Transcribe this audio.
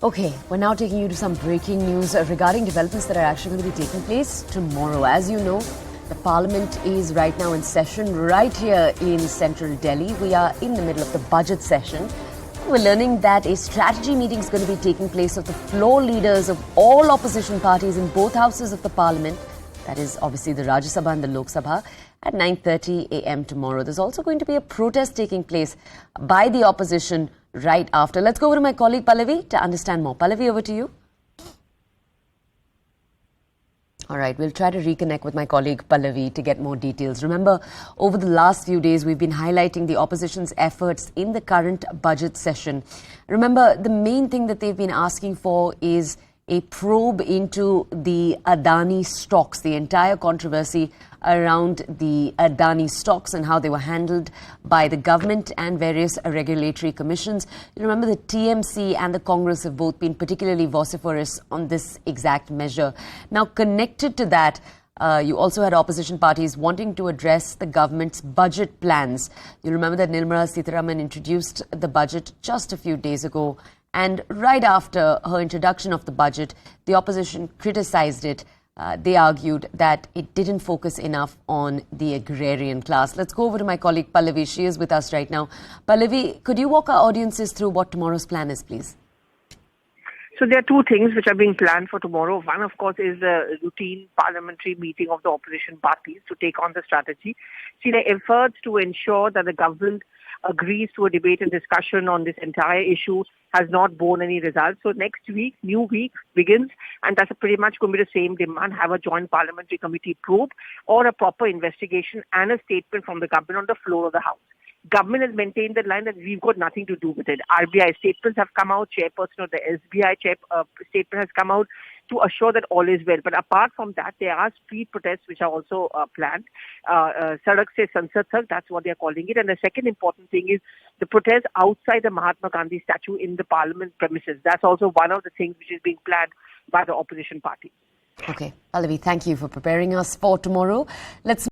Okay, we're now taking you to some breaking news regarding developments that are actually going to be taking place tomorrow. As you know, the Parliament is right now in session right here in central Delhi. We are in the middle of the budget session. We're learning that a strategy meeting is going to be taking place of the floor leaders of all opposition parties in both houses of the Parliament. That is obviously the Rajya Sabha and the Lok Sabha at 9:30 a.m. tomorrow. There's also going to be a protest taking place by the opposition right after. Let's go over to my colleague Pallavi to understand more. Pallavi, over to you. All right, we'll try to reconnect with my colleague Pallavi to get more details. Remember, over the last few days, we've been highlighting the opposition's efforts in the current budget session. Remember, the main thing that they've been asking for is a probe into the Adani stocks, the entire controversy around the Adani stocks and how they were handled by the government and various regulatory commissions. You remember the TMC and the Congress have both been particularly vociferous on this exact measure. Now, connected to that, you also had opposition parties wanting to address the government's budget plans. You remember that Nirmala Sitharaman introduced the budget just a few days ago. And right after her introduction of the budget, the opposition criticized it. They argued that it didn't focus enough on the agrarian class. Let's go over to my colleague Pallavi. She is with us right now. Pallavi, could you walk our audiences through what tomorrow's plan is, please? So there are two things which are being planned for tomorrow. One, of course, is the routine parliamentary meeting of the opposition parties to take on the strategy. See, the efforts to ensure that the government agrees to a debate and discussion on this entire issue has not borne any results. So next week, new week begins, and that's pretty much going to be the same demand: have a joint parliamentary committee probe or a proper investigation and a statement from the government on the floor of the House. Government has maintained the line that we've got nothing to do with it. RBI statements have come out, chairperson of the SBI statement has come out to assure that all is well. But apart from that, there are street protests which are also planned. Sadak se Sansad Tak, that's what they are calling it. And the second important thing is the protest outside the Mahatma Gandhi statue in the parliament premises. That's also one of the things which is being planned by the opposition party. Okay, Pallavi, thank you for preparing us for tomorrow. Let's